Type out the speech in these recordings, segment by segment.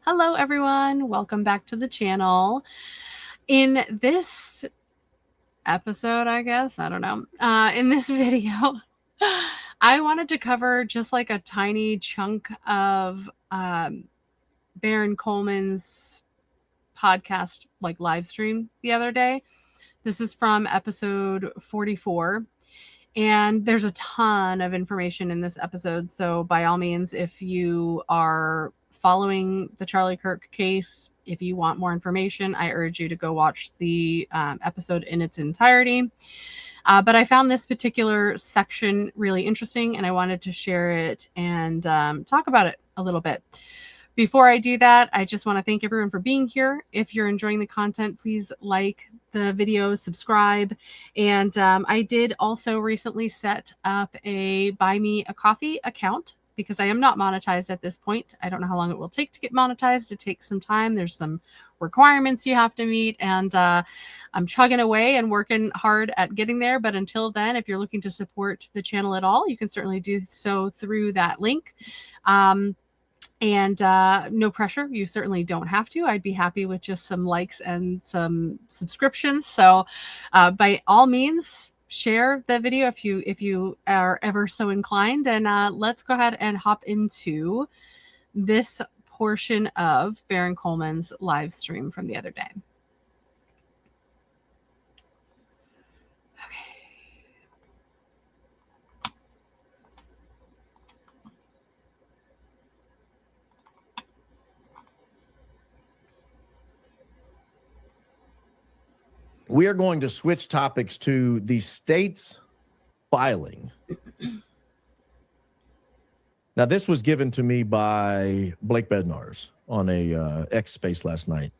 Hello, everyone. Welcome back to the channel. In this episode, I guess, I don't know, in this video, I wanted to cover just like a tiny chunk of Baron Coleman's podcast, like live stream the other day. This is from episode 44. And there's a ton of information in this episode. So by all means, if you are following the Charlie Kirk case, if you want more information, I urge you to go watch the episode in its entirety. But I found this particular section really interesting, and I wanted to share it and talk about it a little bit. Before I do that, I just want to thank everyone for being here. If you're enjoying the content, please like the video, subscribe. And I did also recently set up a Buy Me a Coffee account because I am not monetized at this point. I don't know how long it will take to get monetized. It takes some time. There's some requirements you have to meet, and I'm chugging away and working hard at getting there. But until then, if you're looking to support the channel at all, you can certainly do so through that link. And no pressure. You certainly don't have to. I'd be happy with just some likes and some subscriptions. So by all means, share the video if you are ever so inclined. And let's go ahead and hop into this portion of Baron Coleman's live stream from the other day. We are going to switch topics to the state's filing. Now, this was given to me by Blake Bednarz on a X space last night.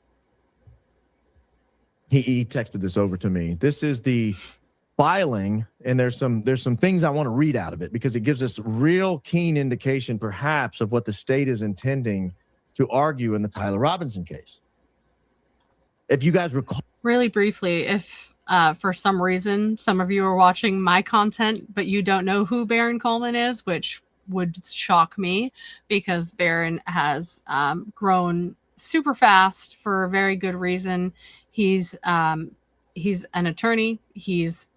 He texted this over to me. This is the filing, and there's some things I want to read out of it because it gives us real keen indication, perhaps, of what the state is intending to argue in the Tyler Robinson case. If you guys recall. Really briefly, if for some reason some of you are watching my content, but you don't know who Baron Coleman is, which would shock me because Baron has grown super fast for a very good reason. He's an attorney. He's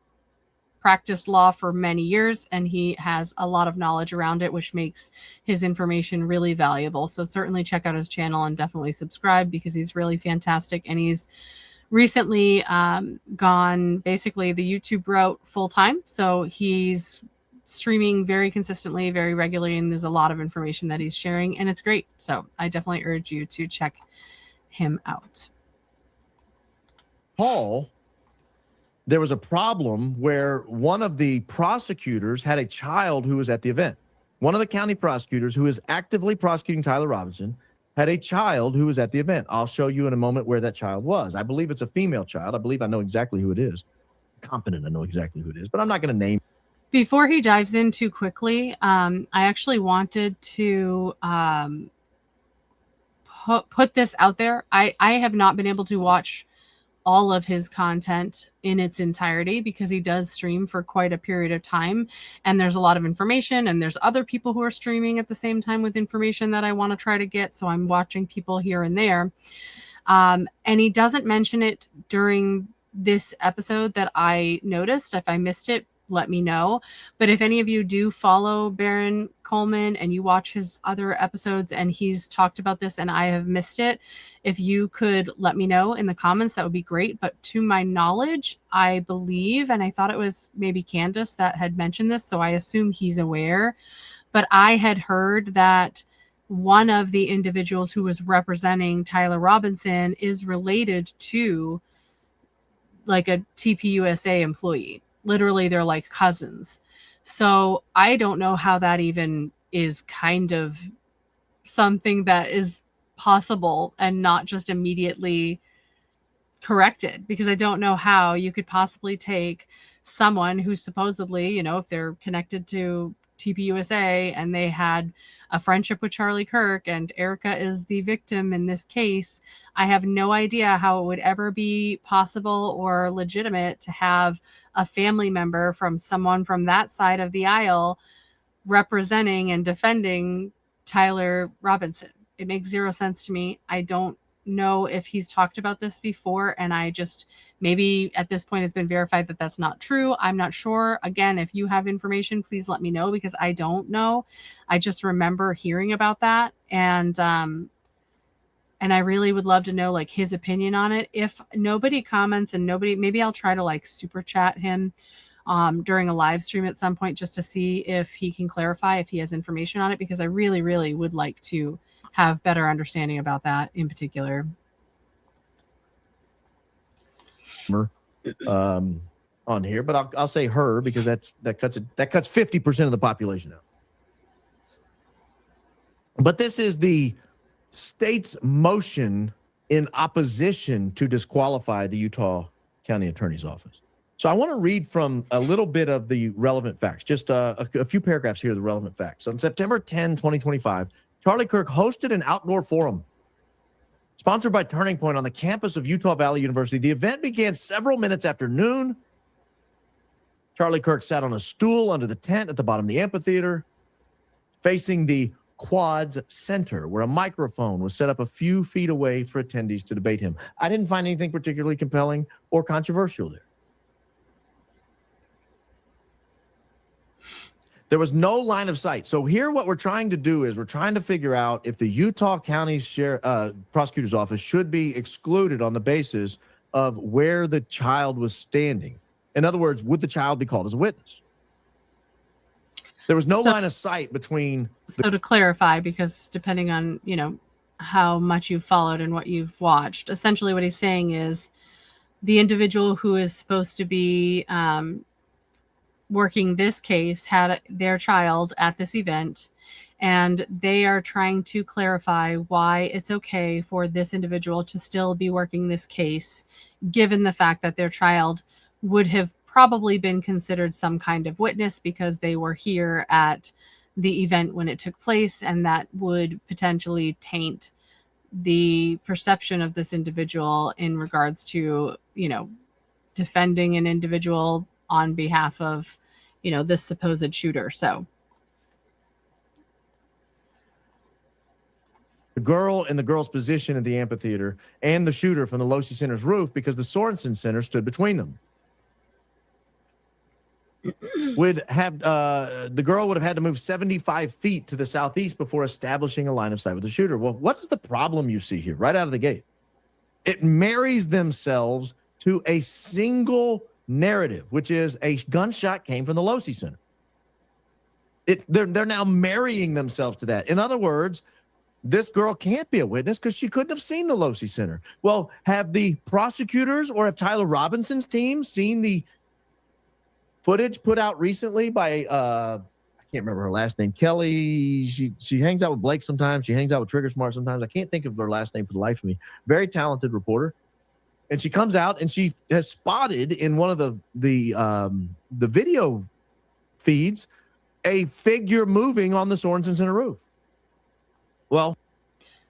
practiced law for many years, and he has a lot of knowledge around it, which makes his information really valuable. So certainly check out his channel and definitely subscribe because he's really fantastic, and he's recently gone basically the YouTube route full time. So he's streaming very consistently, very regularly, and there's a lot of information that he's sharing, and it's great. So I definitely urge you to check him out. Paul, there was a problem where one of the prosecutors had a child who was at the event. One of the county prosecutors who is actively prosecuting Tyler Robinson had a child who was at the event. I'll show you in a moment where that child was. I believe it's a female child. I believe I know exactly who it is. I'm confident I know exactly who it is, but I'm not going to name. Before he dives in too quickly, I actually wanted to put this out there. I have not been able to watch all of his content in its entirety because he does stream for quite a period of time, and there's a lot of information, and there's other people who are streaming at the same time with information that I want to try to get. So I'm watching people here and there. And he doesn't mention it during this episode that I noticed. If I missed it, let me know. But if any of you do follow Baron Coleman and you watch his other episodes and he's talked about this and I have missed it, if you could let me know in the comments, that would be great. But to my knowledge, I believe, and I thought it was maybe Candace that had mentioned this, so I assume he's aware, but I had heard that one of the individuals who was representing Tyler Robinson is related to like a TPUSA employee. Literally, they're like cousins. So I don't know how that even is kind of something that is possible and not just immediately corrected, because I don't know how you could possibly take someone who supposedly, you know, if they're connected to TPUSA and they had a friendship with Charlie Kirk and Erica is the victim in this case, I have no idea how it would ever be possible or legitimate to have a family member from someone from that side of the aisle representing and defending Tyler Robinson. It makes zero sense to me. I don't know if he's talked about this before, and I just, maybe at this point it's been verified that that's not true. I'm not sure. Again, if you have information, please let me know, because I don't know. I just remember hearing about that, and I really would love to know like his opinion on it. If nobody comments and nobody, maybe I'll try to like super chat him during a live stream at some point, just to see if he can clarify, if he has information on it, because I really, really would like to have better understanding about that in particular. On here, but I'll say her, because that cuts 50% of the population out. But this is the state's motion in opposition to disqualify the Utah County Attorney's Office. So I want to read from a little bit of the relevant facts, just a few paragraphs here of the relevant facts. On September 10, 2025, Charlie Kirk hosted an outdoor forum sponsored by Turning Point on the campus of Utah Valley University. The event began several minutes after noon. Charlie Kirk sat on a stool under the tent at the bottom of the amphitheater, facing the Quads Center, where a microphone was set up a few feet away for attendees to debate him. I didn't find anything particularly compelling or controversial there. There was no line of sight. So here what we're trying to do is we're trying to figure out if the Utah County Prosecutor's Office should be excluded on the basis of where the child was standing. In other words, would the child be called as a witness? There was no line of sight between. So to clarify, because depending on, you know, how much you've followed and what you've watched, essentially what he's saying is the individual who is supposed to be working this case had their child at this event, and they are trying to clarify why it's okay for this individual to still be working this case, given the fact that their child would have probably been considered some kind of witness because they were here at the event when it took place, and that would potentially taint the perception of this individual in regards to, you know, defending an individual on behalf of, you know, this supposed shooter. So the girl in the girl's position at the amphitheater and the shooter from the Losi Center's roof, because the Sorensen Center stood between them. Would have the girl would have had to move 75 feet to the southeast before establishing a line of sight with the shooter. Well, what is the problem you see here right out of the gate? It marries themselves to a single narrative, which is a gunshot came from the Losi Center. They're now marrying themselves to that. In other words, this girl can't be a witness because she couldn't have seen the Losi Center. Well, have the prosecutors or have Tyler Robinson's team seen the footage put out recently by I can't remember her last name, Kelly? She hangs out with Blake sometimes. She hangs out with Trigger Smart sometimes. I can't think of her last name for the life of me. Very talented reporter. And she comes out and she has spotted in one of the video feeds a figure moving on the Sorensen Center roof. Well,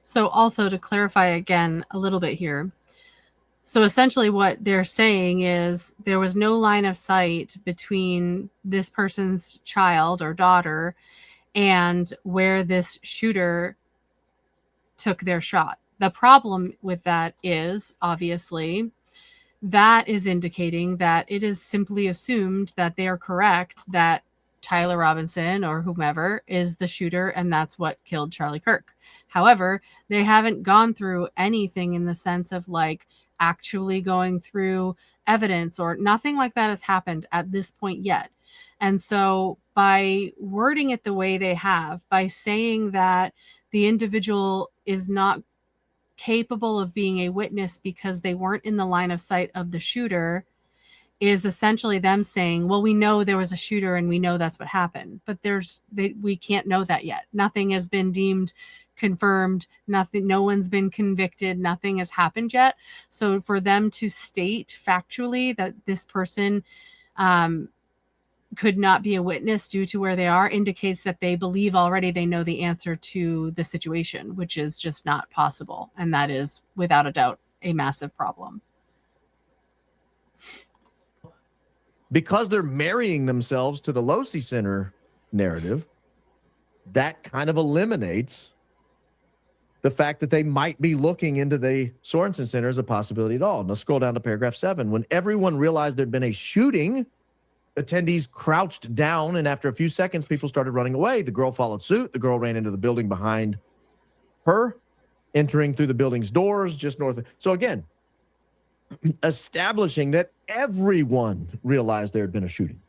so also to clarify again a little bit here. So essentially what they're saying is there was no line of sight between this person's child or daughter and where this shooter took their shot. The problem with that is, obviously, that is indicating that it is simply assumed that they are correct, that Tyler Robinson or whomever is the shooter, and that's what killed Charlie Kirk. However, they haven't gone through anything in the sense of like actually going through evidence, or nothing like that has happened at this point yet. And so by wording it the way they have, by saying that the individual is not capable of being a witness because they weren't in the line of sight of the shooter, is essentially them saying, well, we know there was a shooter and we know that's what happened, but we can't know that yet. Nothing has been deemed confirmed. Nothing, no one's been convicted. Nothing has happened yet. So for them to state factually that this person could not be a witness due to where they are indicates that they believe already they know the answer to the situation, which is just not possible. And that is without a doubt a massive problem. Because they're marrying themselves to the Losi Center narrative, that kind of eliminates the fact that they might be looking into the Sorensen Center as a possibility at all. Now scroll down to paragraph 7. When everyone realized there'd been a shooting, attendees crouched down, and after a few seconds, people started running away. The girl followed suit. The girl ran into the building behind her, entering through the building's doors just north of. So again, establishing that everyone realized there had been a shooting.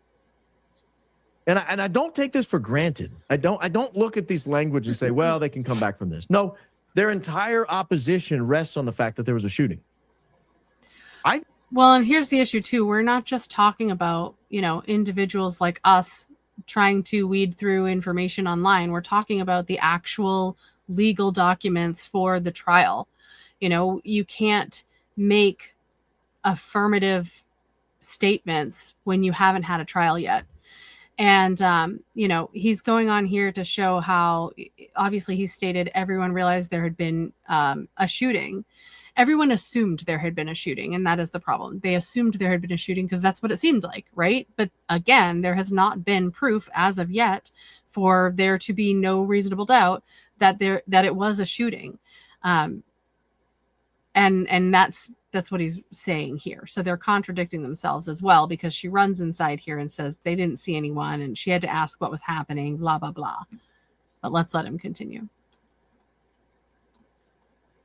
And I don't take this for granted. I don't look at this language and say, well, they can come back from this. No, their entire opposition rests on the fact that there was a shooting. Well, and here's the issue too. We're not just talking about, individuals like us trying to weed through information online. We're talking about the actual legal documents for the trial. You can't make affirmative statements when you haven't had a trial yet. And, he's going on here to show how, obviously, he stated everyone realized there had been a shooting. Everyone assumed there had been a shooting, and that is the problem. They assumed there had been a shooting because that's what it seemed like, right? But again, there has not been proof as of yet for there to be no reasonable doubt that it was a shooting. And that's what he's saying here. So they're contradicting themselves as well, because she runs inside here and says they didn't see anyone and she had to ask what was happening, blah, blah, blah. But let's let him continue.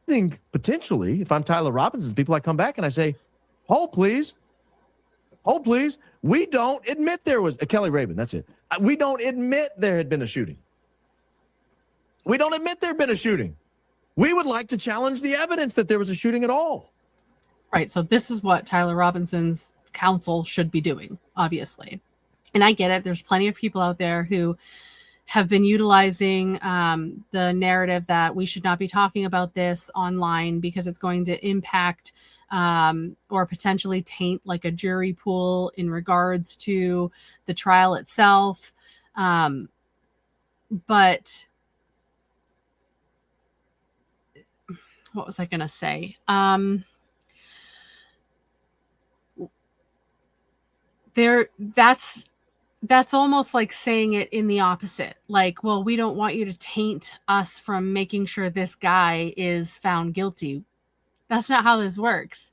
I think potentially, if I'm Tyler Robinson, people, I come back and I say, hold please. Hold please. We don't admit there was a Kelly Rabin. That's it. We don't admit there had been a shooting. We don't admit there had been a shooting. We would like to challenge the evidence that there was a shooting at all. Right. So this is what Tyler Robinson's counsel should be doing, obviously. And I get it. There's plenty of people out there who have been utilizing the narrative that we should not be talking about this online because it's going to impact or potentially taint like a jury pool in regards to the trial itself. But what was I going to say? That's almost like saying it in the opposite. Like, well, we don't want you to taint us from making sure this guy is found guilty. That's not how this works.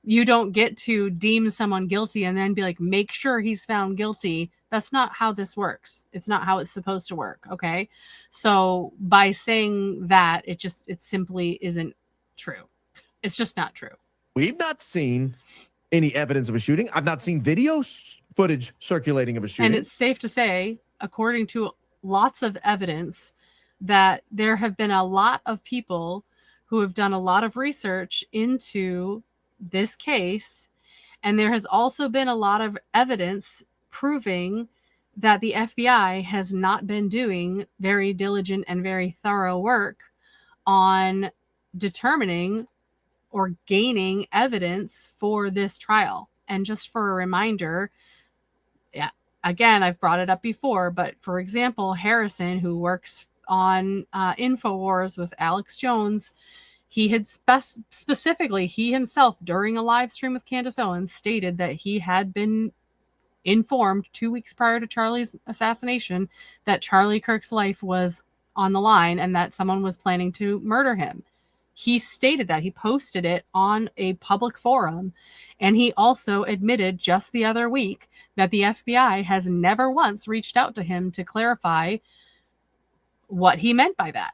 You don't get to deem someone guilty and then be like, make sure he's found guilty. That's not how this works. It's not how it's supposed to work. Okay. So by saying that, it simply isn't true. It's just not true. We've not seen any evidence of a shooting. I've not seen video footage circulating of a shooting. And it's safe to say, according to lots of evidence, that there have been a lot of people who have done a lot of research into this case. And there has also been a lot of evidence proving that the FBI has not been doing very diligent and very thorough work on determining or gaining evidence for this trial. And just for a reminder, again, I've brought it up before, but for example, Harrison, who works on InfoWars with Alex Jones, he had specifically, he himself, during a live stream with Candace Owens, stated that he had been informed 2 weeks prior to Charlie's assassination that Charlie Kirk's life was on the line and that someone was planning to murder him. He stated that. He posted it on a public forum. And he also admitted just the other week that the FBI has never once reached out to him to clarify what he meant by that.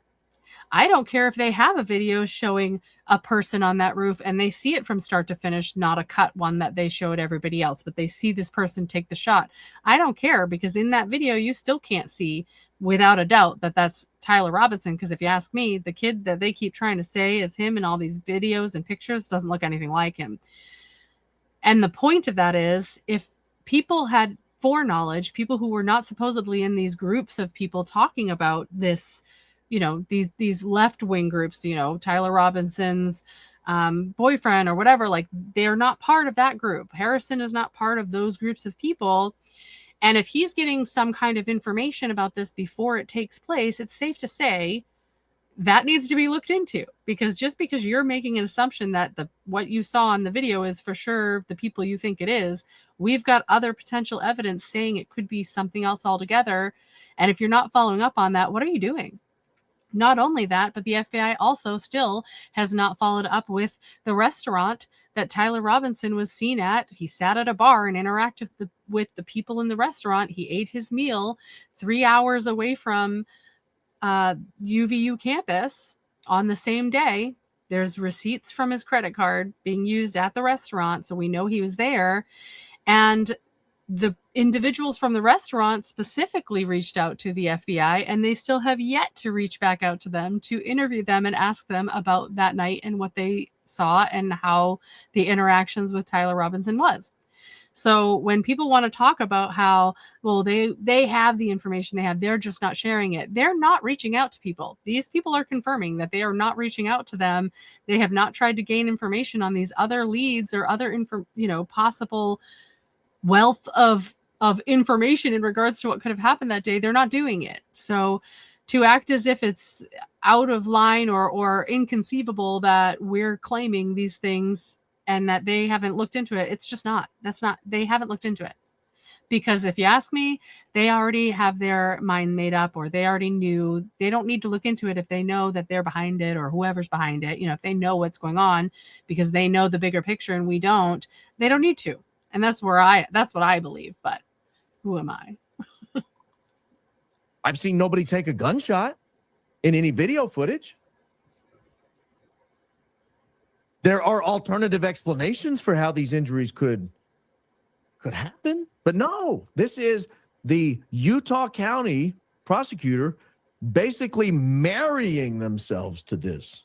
I don't care if they have a video showing a person on that roof and they see it from start to finish, not a cut one that they showed everybody else, but they see this person take the shot. I don't care, because in that video, you still can't see without a doubt that that's Tyler Robinson. Because if you ask me, the kid that they keep trying to say is him in all these videos and pictures doesn't look anything like him. And the point of that is, if people had foreknowledge, people who were not supposedly in these groups of people talking about this, these left-wing groups, Tyler Robinson's boyfriend or whatever, like, they're not part of that group. Harrison is not part of those groups of people. And if he's getting some kind of information about this before it takes place, it's safe to say that needs to be looked into, because just because you're making an assumption that what you saw in the video is for sure the people you think it is, we've got other potential evidence saying it could be something else altogether. And if you're not following up on that, what are you doing? Not only that, but the FBI also still has not followed up with the restaurant that Tyler Robinson was seen at. He sat at a bar and interacted with the people in the restaurant. He ate his meal 3 hours away from UVU campus on the same day. There's receipts from his credit card being used at the restaurant, so we know he was there. And the individuals from the restaurant specifically reached out to the FBI, and they still have yet to reach back out to them to interview them and ask them about that night and what they saw and how the interactions with Tyler Robinson was. So when people want to talk about how, well, they have the information they have, they're just not sharing it. They're not reaching out to people. These people are confirming that they are not reaching out to them. They have not tried to gain information on these other leads or other possible wealth of information in regards to what could have happened that day. They're not doing it. So to act as if it's out of line or inconceivable that we're claiming these things and that they haven't looked into it, it's just not. They haven't looked into it. Because if you ask me, they already have their mind made up, or they already knew. They don't need to look into it if they know that they're behind it or whoever's behind it. If they know what's going on because they know the bigger picture and we don't, they don't need to. And that's what I believe, but who am I? I've seen nobody take a gunshot in any video footage. There are alternative explanations for how these injuries could happen, but no, this is the Utah County Prosecutor basically marrying themselves to this.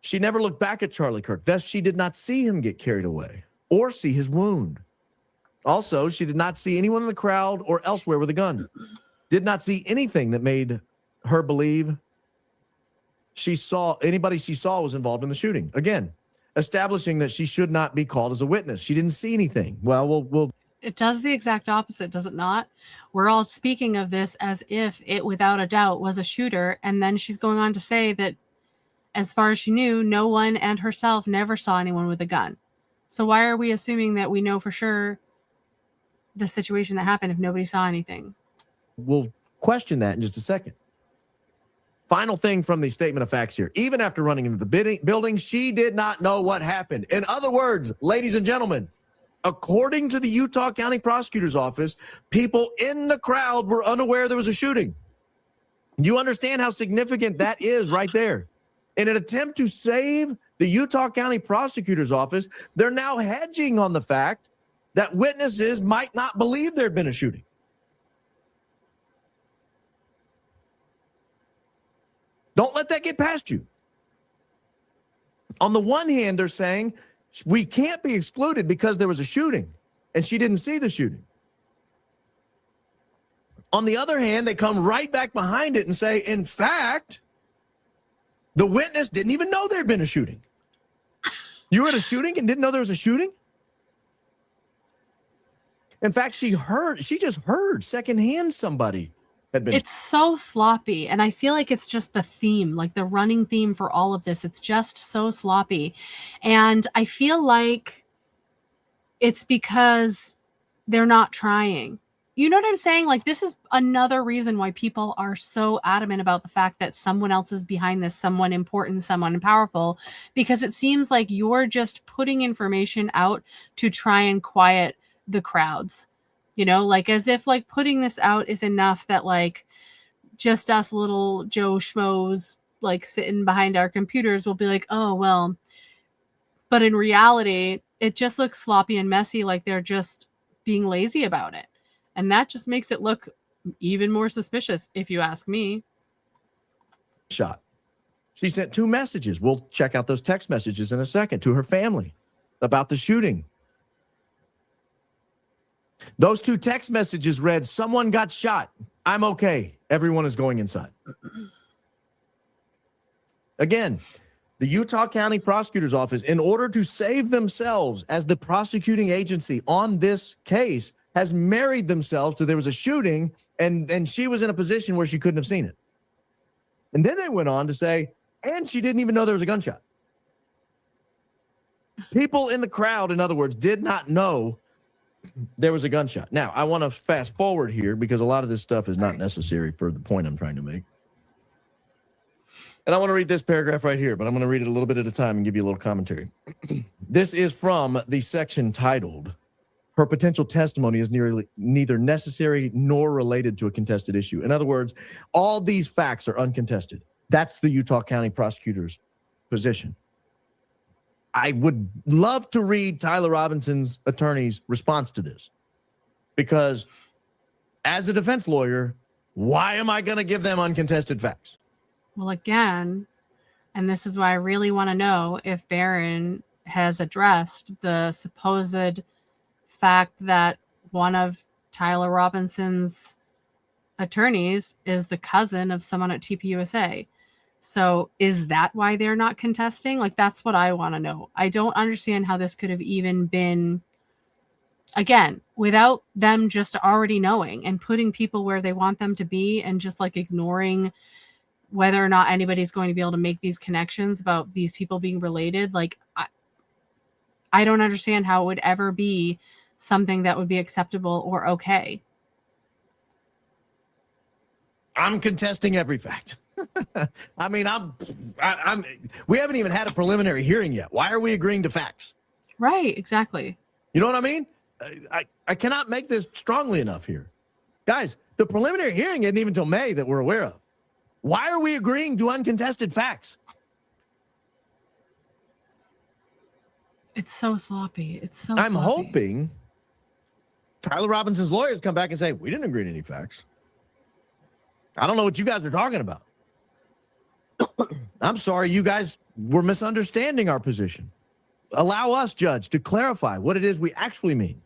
She never looked back at Charlie Kirk. Thus, she did not see him get carried away or see his wound. Also, she did not see anyone in the crowd or elsewhere with a gun. Did not see anything that made her believe anybody she saw was involved in the shooting. Again, establishing that she should not be called as a witness. She didn't see anything. Well, it does the exact opposite, does it not? We're all speaking of this as if it, without a doubt, was a shooter. And then she's going on to say that as far as she knew, no one and herself never saw anyone with a gun. So why are we assuming that we know for sure the situation that happened if nobody saw anything? We'll question that in just a second. Final thing from the statement of facts here. Even after running into the building, she did not know what happened. In other words, ladies and gentlemen, according to the Utah County Prosecutor's Office, people in the crowd were unaware there was a shooting. You understand how significant that is right there. In an attempt to save the Utah County Prosecutor's Office, they're now hedging on the fact that witnesses might not believe there had been a shooting. Don't let that get past you. On the one hand, they're saying we can't be excluded because there was a shooting and she didn't see the shooting. On the other hand, they come right back behind it and say, in fact, the witness didn't even know there had been a shooting. You were at a shooting and didn't know there was a shooting? In fact, she just heard secondhand somebody had been. It's so sloppy. And I feel like it's just the theme, like the running theme for all of this. It's just so sloppy. And I feel like it's because they're not trying. You know what I'm saying? Like, this is another reason why people are so adamant about the fact that someone else is behind this, someone important, someone powerful, because it seems like you're just putting information out to try and quiet the crowds, like as if like putting this out is enough that like just us little Joe schmoes like sitting behind our computers will be like, oh, well, but in reality, it just looks sloppy and messy. Like they're just being lazy about it. And that just makes it look even more suspicious, if you ask me. Shot. She sent 2 messages. We'll check out those text messages in a second to her family about the shooting. Those 2 text messages read, someone got shot. I'm okay. Everyone is going inside. Again, the Utah County Prosecutor's Office, in order to save themselves as the prosecuting agency on this case, has married themselves to there was a shooting and she was in a position where she couldn't have seen it. And then they went on to say, and she didn't even know there was a gunshot. People in the crowd, in other words, did not know there was a gunshot. Now, I want to fast forward here because a lot of this stuff is not necessary for the point I'm trying to make. And I want to read this paragraph right here, but I'm going to read it a little bit at a time and give you a little commentary. This is from the section titled, "Her potential testimony is neither necessary nor related to a contested issue." In other words, all these facts are uncontested. That's the Utah County Prosecutor's position. I would love to read Tyler Robinson's attorney's response to this, because as a defense lawyer, why am I going to give them uncontested facts? Well, again, and this is why I really want to know if Barron has addressed the supposed fact that one of Tyler Robinson's attorneys is the cousin of someone at TPUSA. So is that why they're not contesting? Like, that's what I want to know. I don't understand how this could have even been, again, without them just already knowing and putting people where they want them to be and just like ignoring whether or not anybody's going to be able to make these connections about these people being related. Like, I don't understand how it would ever be something that would be acceptable or okay. I'm contesting every fact. I mean, we haven't even had a preliminary hearing yet. Why are we agreeing to facts? Right, exactly. You know what I mean? I cannot make this strongly enough here. Guys, the preliminary hearing isn't even until May that we're aware of. Why are we agreeing to uncontested facts? It's so sloppy. It's so I'm sloppy. hoping Tyler Robinson's lawyers come back and say, we didn't agree to any facts. I don't know what you guys are talking about. I'm sorry, you guys were misunderstanding our position. Allow us, Judge, to clarify what it is we actually mean.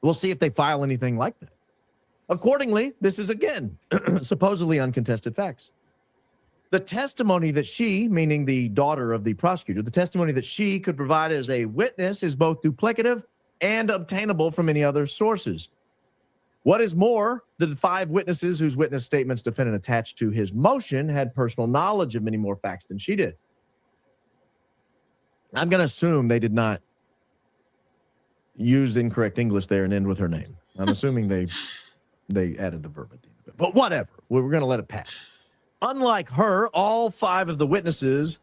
We'll see if they file anything like that. Accordingly, this is, again, supposedly uncontested facts. The testimony that she, meaning the daughter of the prosecutor, the testimony that she could provide as a witness is both duplicative and obtainable from any other sources. What is more, the 5 witnesses whose witness statements defendant attached to his motion had personal knowledge of many more facts than she did. I'm going to assume they did not use incorrect English there and end with her name. I'm assuming they added the verb at the end. But whatever. We're going to let it pass. Unlike her, all 5 of the witnesses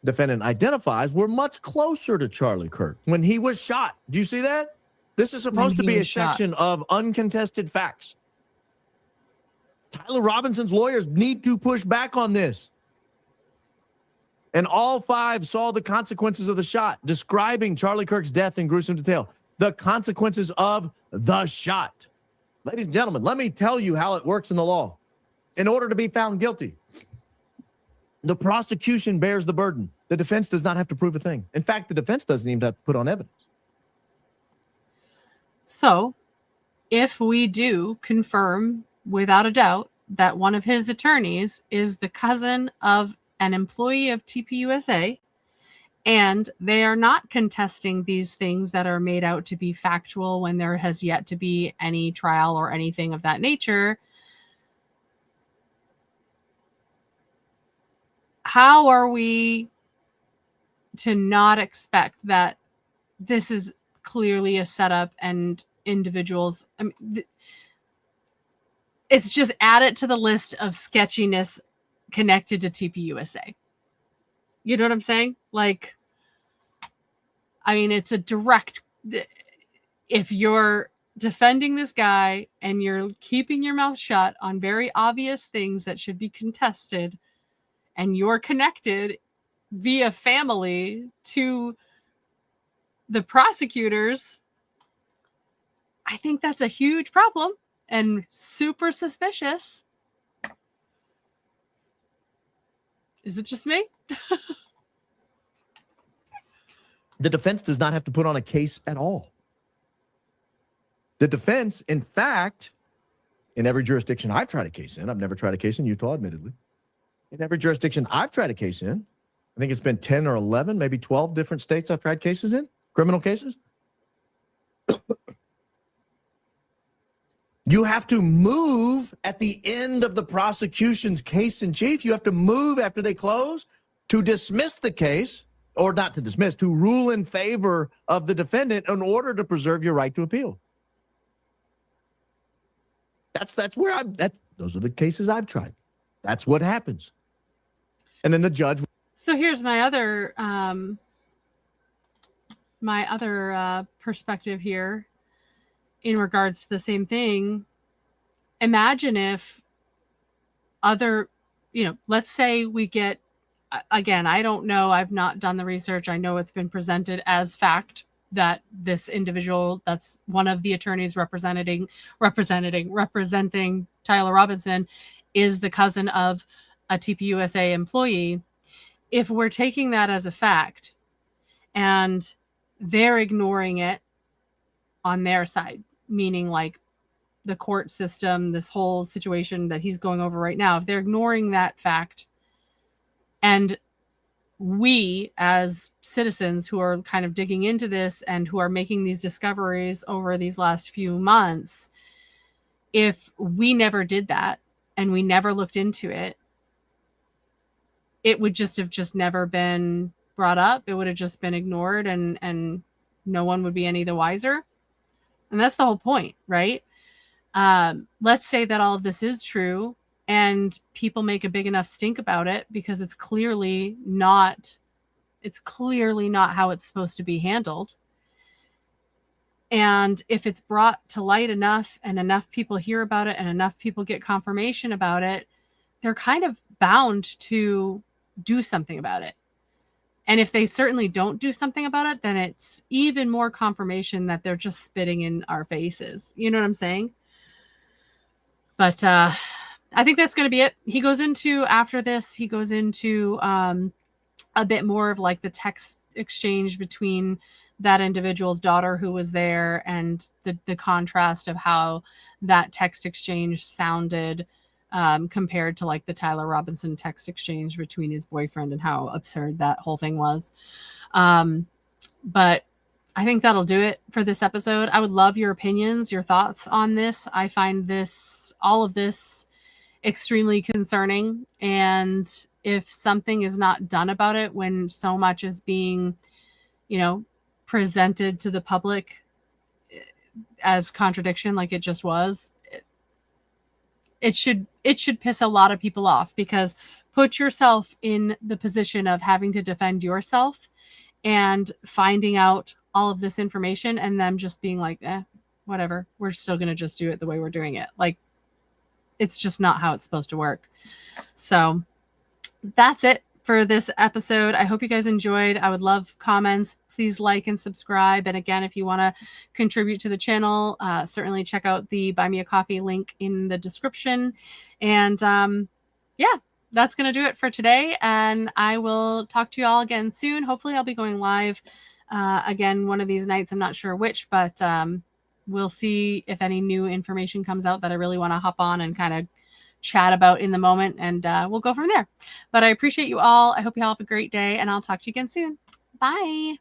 defendant identifies were much closer to Charlie Kirk when he was shot. Do you see that? This is supposed to be a section of uncontested facts. Tyler Robinson's lawyers need to push back on this. And all 5 saw the consequences of the shot, describing Charlie Kirk's death in gruesome detail. The consequences of the shot. Ladies and gentlemen, let me tell you how it works in the law. In order to be found guilty, the prosecution bears the burden. The defense does not have to prove a thing. In fact, the defense doesn't even have to put on evidence. So, if we do confirm without a doubt that one of his attorneys is the cousin of an employee of TPUSA, and they are not contesting these things that are made out to be factual when there has yet to be any trial or anything of that nature, how are we to not expect that this is clearly a setup and individuals? I mean, it's just added to the list of sketchiness connected to TPUSA. You know what I'm saying? Like, I mean, it's a direct, if you're defending this guy and you're keeping your mouth shut on very obvious things that should be contested, and you're connected via family to the prosecutors, I think that's a huge problem and super suspicious. Is it just me? The defense does not have to put on a case at all. The defense, in fact, in every jurisdiction I've tried a case in, I've never tried a case in Utah, admittedly. In every jurisdiction I've tried a case in, I think it's been 10 or 11, maybe 12 different states I've tried cases in, criminal cases. You have to move at the end of the prosecution's case in chief. You have to move after they close to dismiss the case or not to dismiss, to rule in favor of the defendant in order to preserve your right to appeal. Those are the cases I've tried. That's what happens. And then the judge. So here's my other perspective here in regards to the same thing. Imagine if let's say we get, again, I don't know, I've not done the research. I know it's been presented as fact that this individual, that's one of the attorneys representing Tyler Robinson, is the cousin of a TPUSA employee. If we're taking that as a fact and they're ignoring it on their side, meaning like the court system, this whole situation that he's going over right now, if they're ignoring that fact, and we as citizens who are kind of digging into this and who are making these discoveries over these last few months, if we never did that and we never looked into it, it would just never been brought up. It would have just been ignored, and no one would be any the wiser. And that's the whole point, right? Let's say that all of this is true and people make a big enough stink about it because it's clearly not how it's supposed to be handled. And if it's brought to light enough and enough people hear about it and enough people get confirmation about it, they're kind of bound to do something about it. And if they certainly don't do something about it, then it's even more confirmation that they're just spitting in our faces. You know what I'm saying? But I think that's going to be it. After this, he goes into a bit more of like the text exchange between that individual's daughter who was there and the contrast of how that text exchange sounded compared to like the Tyler Robinson text exchange between his boyfriend and how absurd that whole thing was. But I think that'll do it for this episode. I would love your opinions, your thoughts on this. I find all of this extremely concerning. And if something is not done about it when so much is being, presented to the public as contradiction, like it just was, it should piss a lot of people off, because put yourself in the position of having to defend yourself and finding out all of this information and them just being like, whatever, we're still going to just do it the way we're doing it. Like, it's just not how it's supposed to work. So that's it for this episode. I hope you guys enjoyed. I would love comments. Please like and subscribe. And again, if you want to contribute to the channel, certainly check out the Buy Me a Coffee link in the description. And that's going to do it for today. And I will talk to you all again soon. Hopefully I'll be going live again one of these nights. I'm not sure which, but we'll see if any new information comes out that I really want to hop on and kind of chat about in the moment, and we'll go from there. But I appreciate you all. I hope you all have a great day, and I'll talk to you again soon. Bye.